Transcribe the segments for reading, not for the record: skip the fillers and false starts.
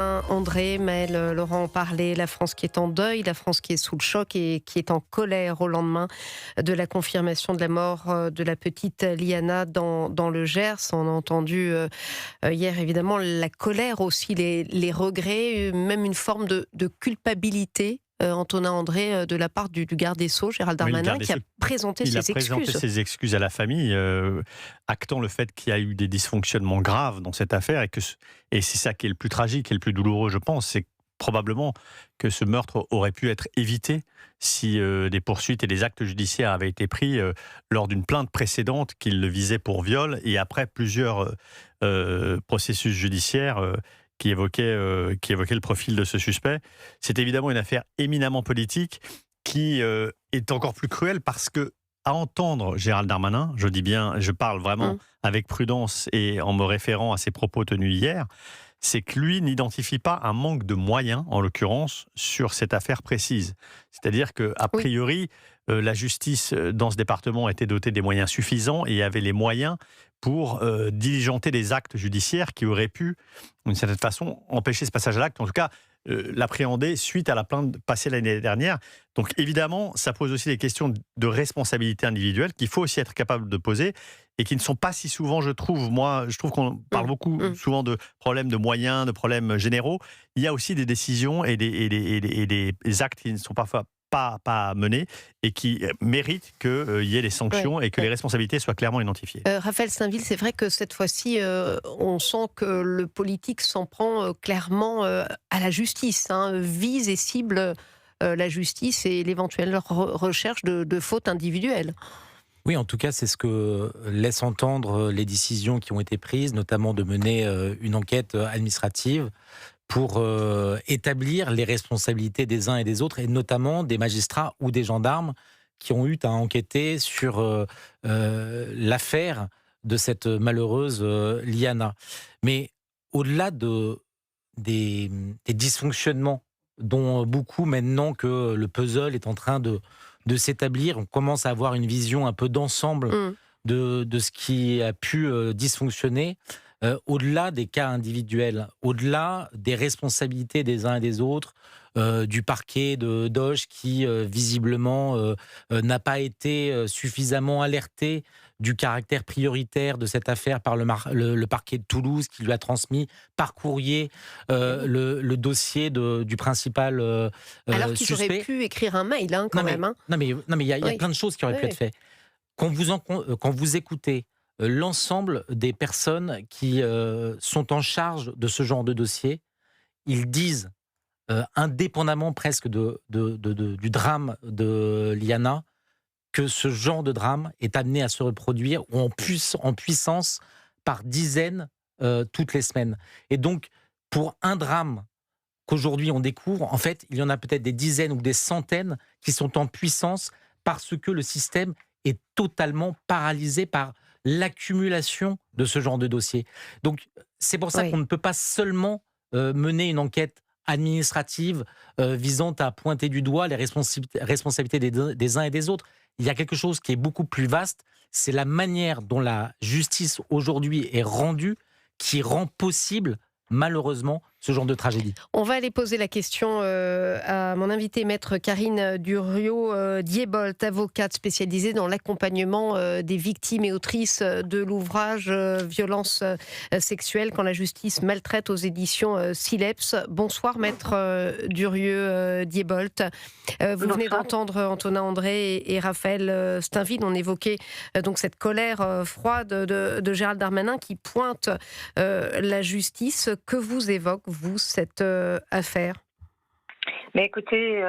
André, Maël, Laurent en parlait, la France qui est en deuil, la France qui est sous le choc et qui est en colère au lendemain de la confirmation de la mort de la petite Liana dans le Gers. On a entendu hier évidemment la colère aussi, les regrets, même une forme de culpabilité. Antonin André, de la part du garde des Sceaux, Gérald Oui, le Darmanin, garde des qui a Sceaux, présenté il a ses présenté excuses. ses excuses à la famille, actant le fait qu'il y a eu des dysfonctionnements graves dans cette affaire et c'est ça qui est le plus tragique et le plus douloureux, je pense, c'est probablement que ce meurtre aurait pu être évité si des poursuites et des actes judiciaires avaient été pris lors d'une plainte précédente qui le visait pour viol et après plusieurs processus judiciaires qui évoquaient le profil de ce suspect. C'est évidemment une affaire éminemment politique qui est encore plus cruelle parce que, à entendre Gérald Darmanin, je dis bien, je parle vraiment avec prudence et en me référant à ses propos tenus hier, c'est que lui n'identifie pas un manque de moyens, en l'occurrence, sur cette affaire précise. C'est-à-dire qu'a priori, la justice dans ce département était dotée des moyens suffisants et avait les moyens pour diligenter des actes judiciaires qui auraient pu, d'une certaine façon, empêcher ce passage à l'acte, en tout cas l'appréhender suite à la plainte passée l'année dernière. Donc évidemment, ça pose aussi des questions de responsabilité individuelle qu'il faut aussi être capable de poser et qui ne sont pas si souvent, je trouve. Moi, je trouve qu'on parle beaucoup souvent de problèmes de moyens, de problèmes généraux. Il y a aussi des décisions et des actes qui ne sont parfois pas menés et qui méritent qu'il y ait des sanctions et que les responsabilités soient clairement identifiées. Raphaël Steinville, c'est vrai que cette fois-ci, on sent que le politique s'en prend clairement à la justice, vise et cible la justice et l'éventuelle recherche de fautes individuelles. Oui, en tout cas, c'est ce que laissent entendre les décisions qui ont été prises, notamment de mener une enquête administrative pour établir les responsabilités des uns et des autres, et notamment des magistrats ou des gendarmes qui ont eu à enquêter sur l'affaire de cette malheureuse Liana. Mais au-delà des dysfonctionnements dont beaucoup, maintenant que le puzzle est en train de s'établir, on commence à avoir une vision un peu d'ensemble de ce qui a pu dysfonctionner, au-delà des cas individuels, au-delà des responsabilités des uns et des autres, du parquet de Doge qui visiblement n'a pas été suffisamment alerté du caractère prioritaire de cette affaire par le parquet de Toulouse qui lui a transmis par courrier le dossier du principal Alors qu'ils suspect. auraient pu écrire un mail quand même. Non mais il y a plein de choses qui auraient pu être faites. Quand vous écoutez l'ensemble des personnes qui sont en charge de ce genre de dossier, ils disent, indépendamment presque du drame de Liana, que ce genre de drame est amené à se reproduire ou en puissance par dizaines toutes les semaines. Et donc, pour un drame qu'aujourd'hui on découvre, en fait, il y en a peut-être des dizaines ou des centaines qui sont en puissance parce que le système est totalement paralysé par l'accumulation de ce genre de dossier. Donc, c'est pour ça qu'on ne peut pas seulement mener une enquête administrative visant à pointer du doigt les responsabilités des uns et des autres. Il y a quelque chose qui est beaucoup plus vaste, c'est la manière dont la justice aujourd'hui est rendue qui rend possible, malheureusement, ce genre de tragédie. On va aller poser la question à mon invitée, maître Karine Durieux-Diebolt, avocate spécialisée dans l'accompagnement des victimes et autrices de l'ouvrage Violences sexuelles quand la justice maltraite, aux éditions Sileps. Bonsoir, maître Durieux-Diebolt. Vous venez d'entendre Antonin André et Raphaël Steinville. On évoquait donc cette colère froide de Gérald Darmanin qui pointe la justice. Que vous évoque, vous, cette affaire? Mais écoutez,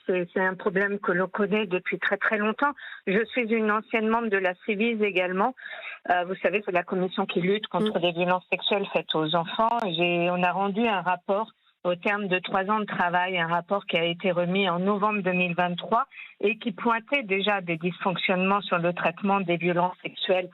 c'est un problème que l'on connaît depuis très très longtemps. Je suis une ancienne membre de la Ciivise également. Vous savez, c'est la commission qui lutte contre les violences sexuelles faites aux enfants. On a rendu un rapport au terme de 3 ans de travail, un rapport qui a été remis en novembre 2023 et qui pointait déjà des dysfonctionnements sur le traitement des violences sexuelles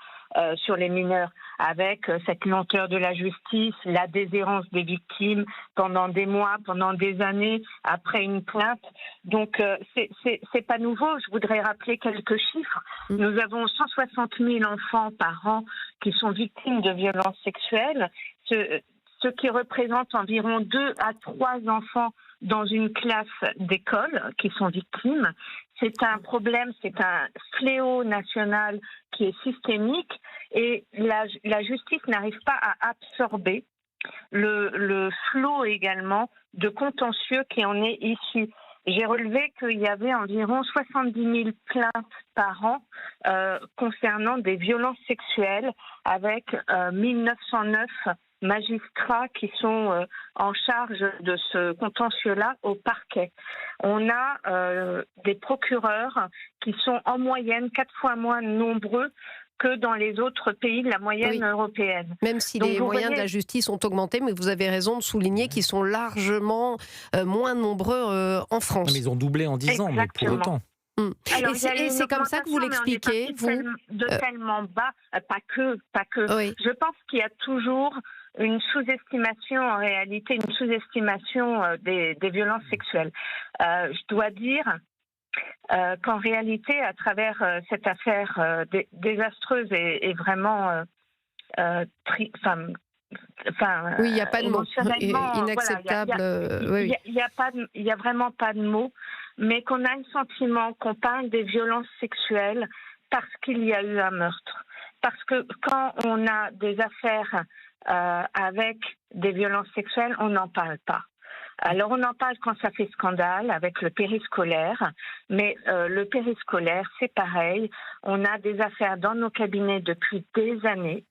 sur les mineurs, avec cette lenteur de la justice, la déshérence des victimes pendant des mois, pendant des années, après une plainte. Donc, c'est pas nouveau. Je voudrais rappeler quelques chiffres. Nous avons 160 000 enfants par an qui sont victimes de violences sexuelles. Ce ce qui représente environ 2 à 3 enfants dans une classe d'école qui sont victimes. C'est un problème, c'est un fléau national qui est systémique et la justice n'arrive pas à absorber le flot également de contentieux qui en est issu. J'ai relevé qu'il y avait environ 70 000 plaintes par an concernant des violences sexuelles avec 1909 magistrats qui sont en charge de ce contentieux-là au parquet. On a des procureurs qui sont en moyenne 4 fois moins nombreux que dans les autres pays de la moyenne européenne. Même si les moyens de la justice ont augmenté, mais vous avez raison de souligner qu'ils sont largement moins nombreux en France. Non, mais ils ont doublé en 10 ans, mais pour autant. Alors, et c'est comme ça que vous l'expliquez, vous tellement bas, pas que. Oui. Je pense qu'il y a toujours une sous-estimation, en réalité, une sous-estimation des violences sexuelles. Je dois dire qu'en réalité, à travers cette affaire désastreuse et vraiment oui, il n'y a pas de mots. Inacceptable. Il n'y a vraiment pas de mots, mais qu'on a le sentiment qu'on parle des violences sexuelles parce qu'il y a eu un meurtre. Parce que quand on a des affaires avec des violences sexuelles, on n'en parle pas. Alors on en parle quand ça fait scandale avec le périscolaire, mais le périscolaire c'est pareil, on a des affaires dans nos cabinets depuis des années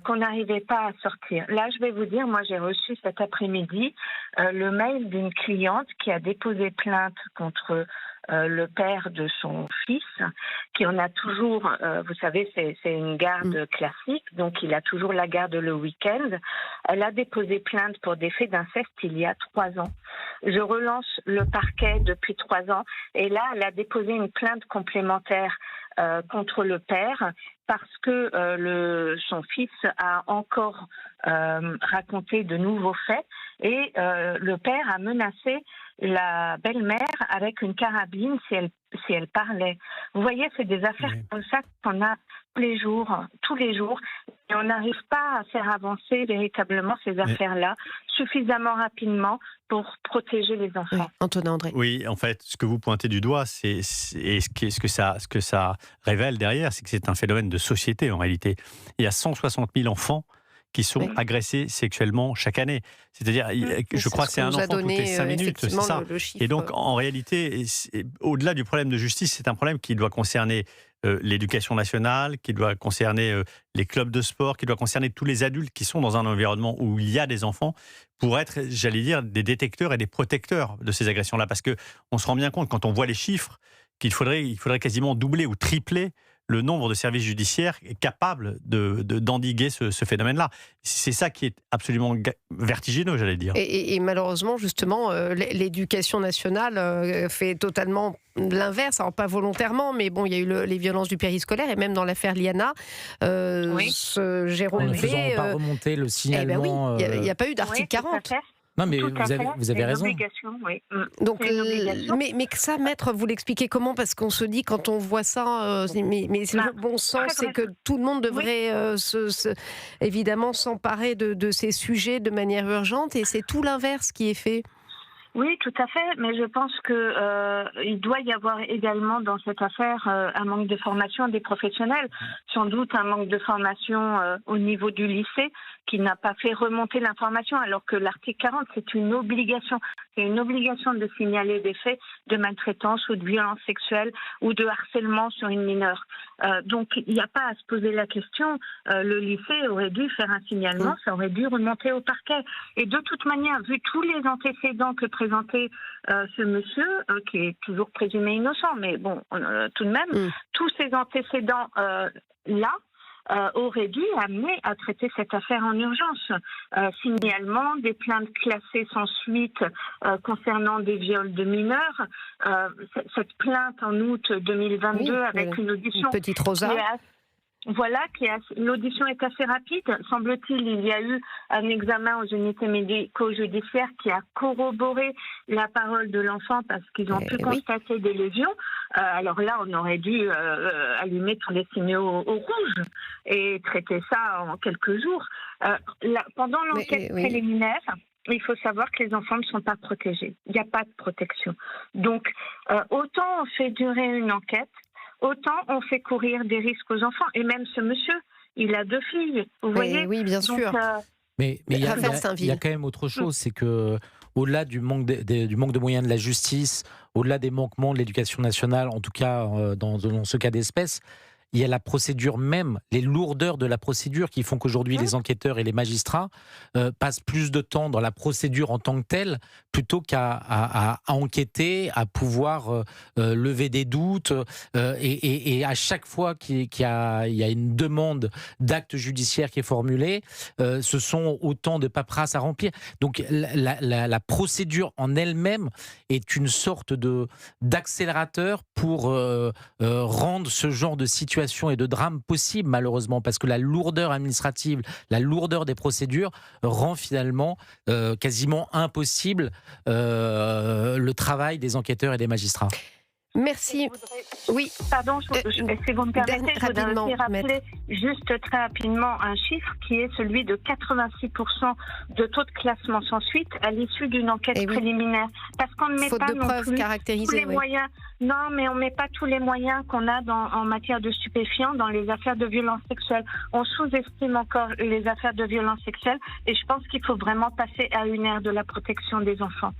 qu'on n'arrivait pas à sortir. Là je vais vous dire, moi j'ai reçu cet après-midi le mail d'une cliente qui a déposé plainte contre le père de son fils, qui en a toujours, vous savez, c'est une garde classique, donc il a toujours la garde le week-end. Elle a déposé plainte pour des faits d'inceste il y a 3 ans. Je relance le parquet depuis 3 ans, et là, elle a déposé une plainte complémentaire contre le père parce que son fils a encore raconté de nouveaux faits et le père a menacé la belle-mère avec une carabine si elle parlait. Vous voyez, c'est des affaires comme ça qu'on a tous les jours, et on n'arrive pas à faire avancer véritablement ces affaires-là suffisamment rapidement pour protéger les enfants. Oui. Antonin André. Oui, en fait, ce que vous pointez du doigt, et ce que ça révèle derrière, c'est que c'est un phénomène de société en réalité. Il y a 160 000 enfants qui sont agressés sexuellement chaque année. C'est-à-dire, je crois que c'est un enfant toutes les 5 minutes, c'est ça. Et donc, en réalité, au-delà du problème de justice, c'est un problème qui doit concerner l'éducation nationale, qui doit concerner les clubs de sport, qui doit concerner tous les adultes qui sont dans un environnement où il y a des enfants, pour être, j'allais dire, des détecteurs et des protecteurs de ces agressions-là. Parce qu'on se rend bien compte, quand on voit les chiffres, qu'il faudrait quasiment doubler ou tripler le nombre de services judiciaires capables d'endiguer ce phénomène-là. C'est ça qui est absolument vertigineux, j'allais dire. Et malheureusement, justement, l'éducation nationale fait totalement l'inverse, alors pas volontairement, mais bon, il y a eu les violences du périscolaire, et même dans l'affaire Liana, Jérôme ne B. faisant pas remonter le signalement. Il n'y a pas eu d'article 40. Non, mais vous avez raison. Oui. Donc, mais que ça, maître, vous l'expliquez comment? Parce qu'on se dit, quand on voit ça, mais le bon sens, c'est que tout le monde devrait évidemment s'emparer de ces sujets de manière urgente, et c'est tout l'inverse qui est fait. Oui, tout à fait, mais je pense qu'il doit y avoir également dans cette affaire un manque de formation des professionnels, sans doute un manque de formation au niveau du lycée qui n'a pas fait remonter l'information, alors que l'article 40, c'est une obligation. C'est une obligation de signaler des faits de maltraitance ou de violence sexuelle ou de harcèlement sur une mineure. Donc, il n'y a pas à se poser la question. Le lycée aurait dû faire un signalement, ça aurait dû remonter au parquet. Et de toute manière, vu tous les antécédents que présentait ce monsieur, qui est toujours présumé innocent, mais bon, tout de même, tous ces antécédents-là, aurait dû amener à traiter cette affaire en urgence. Signalement, des plaintes classées sans suite concernant des viols de mineurs. Cette plainte en août 2022 avec une audition Petite Rosa. voilà, l'audition est assez rapide. Semble-t-il, il y a eu un examen aux unités médico-judiciaires qui a corroboré la parole de l'enfant parce qu'ils ont pu constater des lésions. Alors là, on aurait dû allumer tous les signaux au rouge et traiter ça en quelques jours. Pendant l'enquête préliminaire, il faut savoir que les enfants ne sont pas protégés. Il n'y a pas de protection. Donc, autant on fait durer une enquête, autant on fait courir des risques aux enfants. Et même ce monsieur, il a 2 filles. Vous voyez ? Oui, bien sûr. Mais il y a quand même autre chose, c'est que au-delà du manque de moyens de la justice, au-delà des manquements de l'éducation nationale, en tout cas dans ce cas d'espèce, il y a la procédure même, les lourdeurs de la procédure qui font qu'aujourd'hui les enquêteurs et les magistrats passent plus de temps dans la procédure en tant que telle plutôt qu'à enquêter, à pouvoir lever des doutes. Et à chaque fois qu'il y a une demande d'acte judiciaire qui est formulée, ce sont autant de paperasses à remplir. Donc la procédure en elle-même est une sorte d'accélérateur pour rendre ce genre de situation et de drame possible, malheureusement, parce que la lourdeur administrative, la lourdeur des procédures rend finalement quasiment impossible le travail des enquêteurs et des magistrats. Merci. Oui. Pardon, si vous me permettez, je voudrais aussi rappeler juste très rapidement un chiffre qui est celui de 86% de taux de classement sans suite à l'issue d'une enquête préliminaire. Parce qu'on ne met pas non plus tous les moyens. Non, mais on ne met pas tous les moyens qu'on a en matière de stupéfiants dans les affaires de violences sexuelles. On sous-estime encore les affaires de violences sexuelles et je pense qu'il faut vraiment passer à une ère de la protection des enfants.